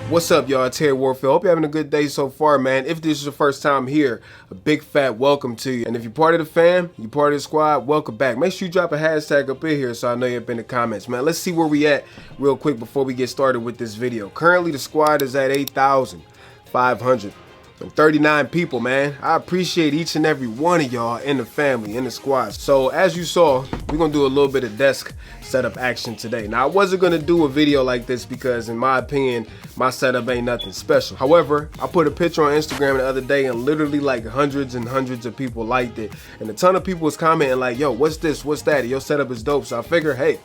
What's up, y'all? Terry Warfield. Hope you're having a good day so far, man. If this is your first time here, a big fat welcome to you. And if you're part of the fam, you're part of the squad, welcome back. Make sure you drop a hashtag up in here so I know you're up in the comments, man. Let's see where we at real quick before we get started with this video. Currently, the squad is at 8,539 people, man. I appreciate each and every one of y'all in the family, in the squad. So as you saw, we're gonna do a little bit of desk setup action today. Now, I wasn't gonna do a video like this because in my opinion, my setup ain't nothing special. However, I put a picture on Instagram the other day and literally like hundreds and hundreds of people liked it. And a ton of people was commenting like, yo, what's this, what's that? Your setup is dope. So I figured, hey,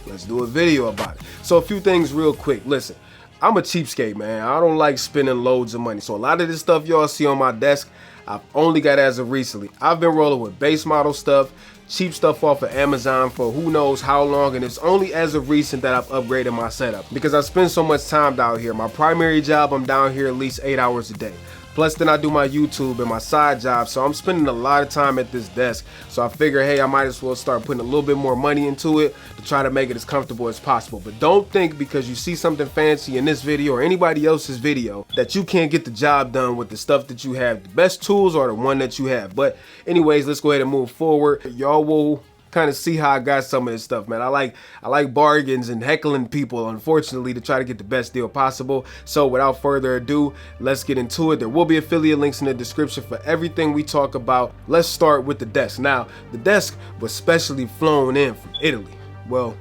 let's do a video about it. So a few things real quick. Listen, I'm a cheapskate, man. I don't like spending loads of money. So a lot of this stuff y'all see on my desk, I've only got as of recently. I've been rolling with base model stuff, cheap stuff off of Amazon for who knows how long, and it's only as of recent that I've upgraded my setup because I spend so much time down here. My primary job, I'm down here at least 8 hours a day. Plus then I do my YouTube and my side job, so I'm spending a lot of time at this desk. So I figure, hey, I might as well start putting a little bit more money into it to try to make it as comfortable as possible. But don't think because you see something fancy in this video or anybody else's video that you can't get the job done with the stuff that you have. The best tools are the one that you have. But anyways, let's go ahead and move forward. Y'all will kind of see how I got some of this stuff, man. I like bargains and heckling people, unfortunately, to try to get the best deal possible. So without further ado, let's get into it. There will be affiliate links in the description for everything we talk about. Let's start with the desk. Now, the desk was specially flown in from Italy. Well,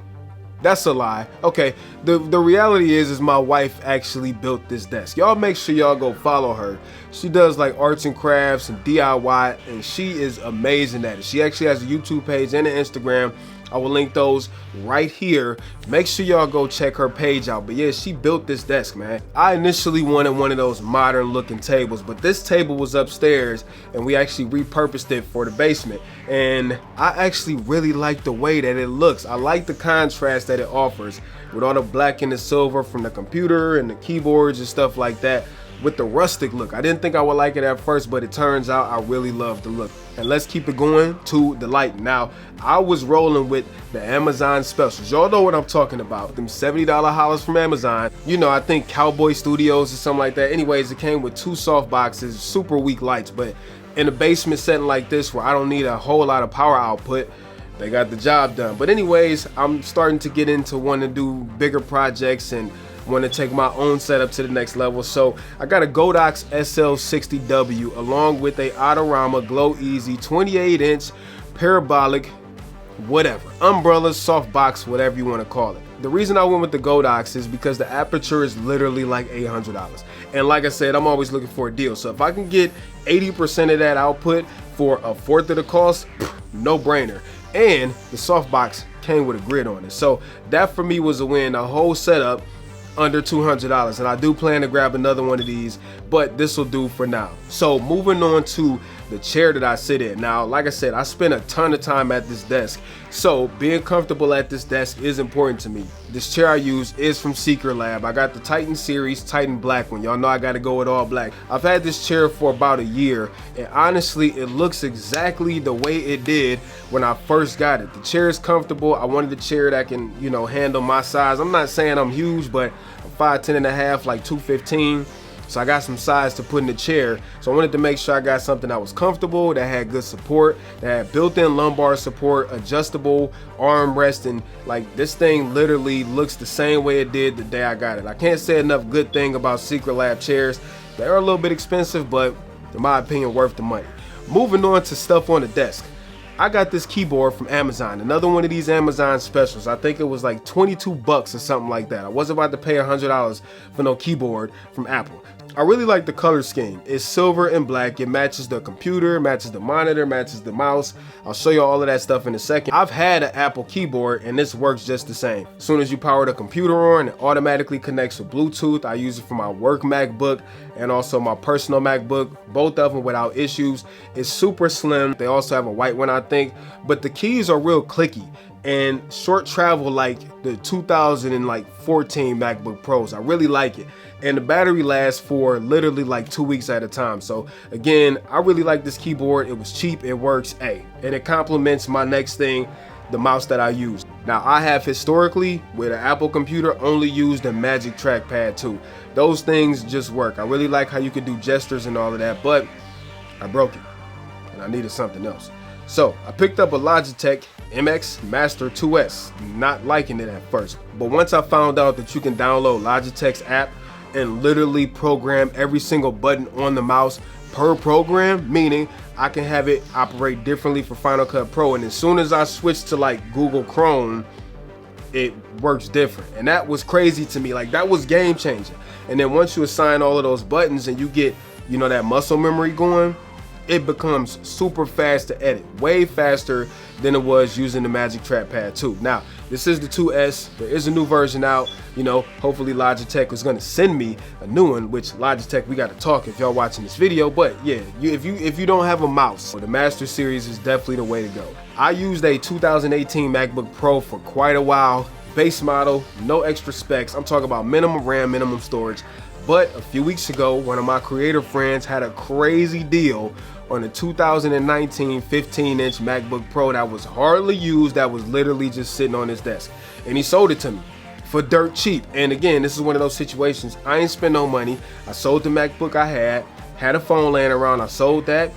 that's a lie. Okay, the reality is my wife actually built this desk. Y'all make sure y'all go follow her. She does like arts and crafts and DIY, and she is amazing at it. She actually has a YouTube page and an Instagram. I will link those right here. Make sure y'all go check her page out. But yeah, she built this desk, man. I initially wanted one of those modern looking tables, but this table was upstairs and we actually repurposed it for the basement. And I actually really like the way that it looks. I like the contrast that it offers with all the black and the silver from the computer and the keyboards and stuff like that. With the rustic look, I didn't think I would like it at first, but it turns out I really love the look. And let's keep it going to the light. Now, I was rolling with the Amazon specials. Y'all know what I'm talking about. Them $70 hollers from Amazon. You know, I think Cowboy Studios or something like that. Anyways, it came with 2 soft boxes, super weak lights. But in a basement setting like this where I don't need a whole lot of power output, they got the job done. But anyways, I'm starting to get into wanting to do bigger projects and want to take my own setup to the next level. So I got a Godox SL60W along with a Autorama Glow Easy 28-inch parabolic whatever, umbrella, softbox, whatever you want to call it. The reason I went with the Godox is because the aperture is literally like $800. And like I said, I'm always looking for a deal. So if I can get 80% of that output for a fourth of the cost, no brainer. And the softbox came with a grid on it. So that for me was a win. The whole setup under $200, and I do plan to grab another one of these, but this will do for now. So moving on to the chair that I sit in. Now, like I said, I spend a ton of time at this desk, so being comfortable at this desk is important to me. This chair I use is from Secret Lab. I got the Titan series, Titan black one. Y'all know I gotta go with all black. I've had this chair for about a year, and honestly, it looks exactly the way it did when I first got it. The chair is comfortable. I wanted a chair that can, you know, handle my size. I'm not saying I'm huge, but I'm 5'10" and a half, like 215. So I got some size to put in the chair. So I wanted to make sure I got something that was comfortable, that had good support, that had built-in lumbar support, adjustable armrest, and like this thing literally looks the same way it did the day I got it. I can't say enough good thing about Secret Lab chairs. They're a little bit expensive, but in my opinion, worth the money. Moving on to stuff on the desk. I got this keyboard from Amazon, another one of these Amazon specials. I think it was like 22 bucks or something like that. I wasn't about to pay $100 for no keyboard from Apple. I really like the color scheme. It's silver and black. It matches the computer, matches the monitor, matches the mouse. I'll show you all of that stuff in a second. I've had an Apple keyboard and this works just the same. As soon as you power the computer on, it automatically connects with Bluetooth. I use it for my work MacBook and also my personal MacBook, both of them without issues. It's super slim. They also have a white one, I think, but the keys are real clicky and short travel like the 2014 MacBook Pros. I really like it. And the battery lasts for literally like 2 weeks at a time. So again, I really like this keyboard. It was cheap, it works, and it complements my next thing. the mouse that I use. Now, I have historically, with an Apple computer, only used the Magic Trackpad 2. Those things just work. I really like how you could do gestures and all of that, but I broke it and I needed something else. So I picked up a Logitech MX Master 2S, not liking it at first. But once I found out that you can download Logitech's app and literally program every single button on the mouse per program, meaning I can have it operate differently for Final Cut Pro, and as soon as I switched to like Google Chrome, it works different. And that was crazy to me. Like, that was game changing. And then once you assign all of those buttons and you get, you know, that muscle memory going, it becomes super fast to edit, way faster than it was using the Magic Trackpad 2. Now, this is the 2S. There is a new version out. You know, hopefully Logitech is going to send me a new one, which Logitech, we got to talk if y'all watching this video. But yeah, if you don't have a mouse, the Master Series is definitely the way to go. I used a 2018 MacBook Pro for quite a while. Base model, no extra specs. I'm talking about minimum RAM, minimum storage. But a few weeks ago, one of my creator friends had a crazy deal on a 2019 15-inch MacBook Pro that was hardly used, that was literally just sitting on his desk. And he sold it to me for dirt cheap. And again, this is one of those situations, I ain't spend no money. I sold the MacBook I had a phone laying around, I sold that,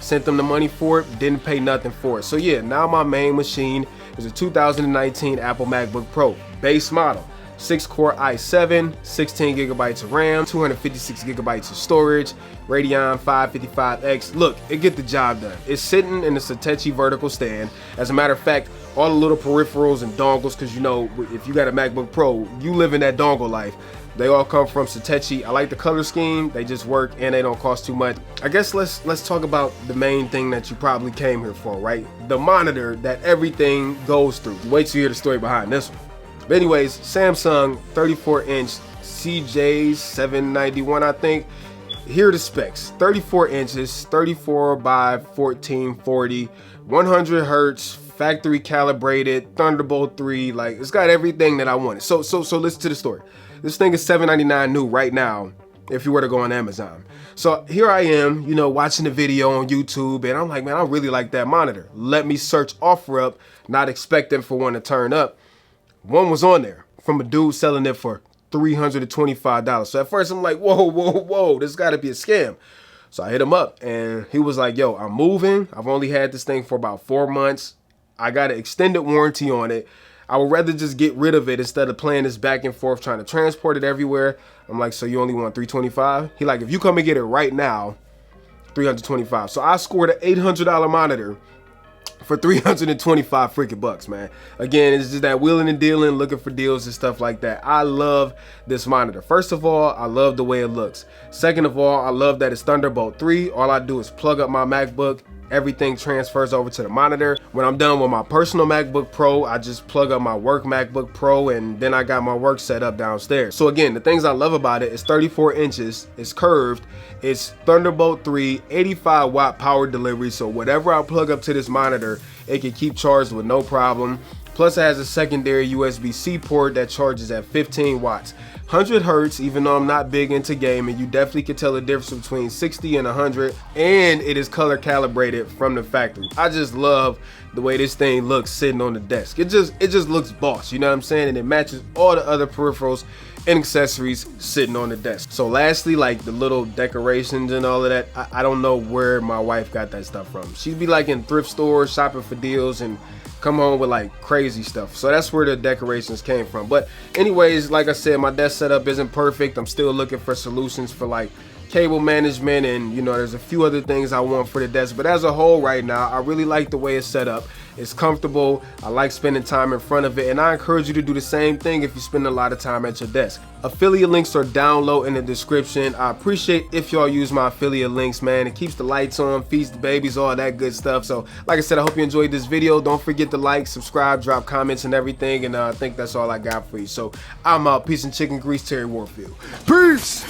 sent them the money for it, didn't pay nothing for it. So yeah, now my main machine is a 2019 Apple MacBook Pro, base model. 6-core i7, 16 gigabytes of RAM, 256 gigabytes of storage, Radeon 555X. Look, it get the job done. It's sitting in the Satechi vertical stand. As a matter of fact, all the little peripherals and dongles, because you know, if you got a MacBook Pro, you live in that dongle life. They all come from Satechi. I like the color scheme. They just work and they don't cost too much. I guess let's talk about the main thing that you probably came here for, right? The monitor that everything goes through. Wait till you hear the story behind this one. But anyways, Samsung 34-inch CJ791, I think. Here are the specs. 34 inches, 34 by 1440, 100 hertz, factory calibrated, Thunderbolt 3. Like, it's got everything that I wanted. So listen to the story. This thing is $799 new right now if you were to go on Amazon. So here I am, you know, watching the video on YouTube, and I'm like, man, I really like that monitor. Let me search OfferUp, not expecting for one to turn up. One was on there from a dude selling it for $325. So at first I'm like, whoa, this gotta be a scam. So I hit him up and he was like, yo, I'm moving. I've only had this thing for about 4 months. I got an extended warranty on it. I would rather just get rid of it instead of playing this back and forth, trying to transport it everywhere. I'm like, so you only want $325? He like, if you come and get it right now, $325. So I scored an $800 monitor for 325 freaking bucks, man. Again, it's just that wheeling and dealing, looking for deals and stuff like that. I love this monitor. First of all, I love the way it looks. Second of all, I love that it's Thunderbolt 3. All I do is plug up my MacBook. Everything transfers over to the monitor. When I'm done with my personal MacBook Pro, I just plug up my work MacBook Pro, and then I got my work set up downstairs. So again, the things I love about it is 34 inches, it's curved, it's Thunderbolt 3, 85 watt power delivery. So whatever I plug up to this monitor, it can keep charged with no problem. Plus it has a secondary USB-C port that charges at 15 watts. 100 hertz, even though I'm not big into gaming, you definitely can tell the difference between 60 and 100, and it is color calibrated from the factory. I just love the way this thing looks sitting on the desk. It just looks boss, you know what I'm saying? And it matches all the other peripherals and accessories sitting on the desk. So lastly, like the little decorations and all of that, I don't know where my wife got that stuff from. She'd be like in thrift stores shopping for deals and come home with like crazy stuff. So that's where the decorations came from. But anyways, like I said, my desk setup isn't perfect. I'm still looking for solutions for like cable management, and you know, there's a few other things I want for the desk. But as a whole right now, I really like the way it's set up. It's comfortable. I like spending time in front of it, and I encourage you to do the same thing if you spend a lot of time at your desk. Affiliate links are down low in the description. I appreciate if y'all use my affiliate links, man. It keeps the lights on, feeds the babies, all that good stuff. So like I said, I hope you enjoyed this video. Don't forget to like, subscribe, drop comments and everything, and I think that's all I got for you. So I'm out. Peace and chicken grease, Terry Warfield. Peace.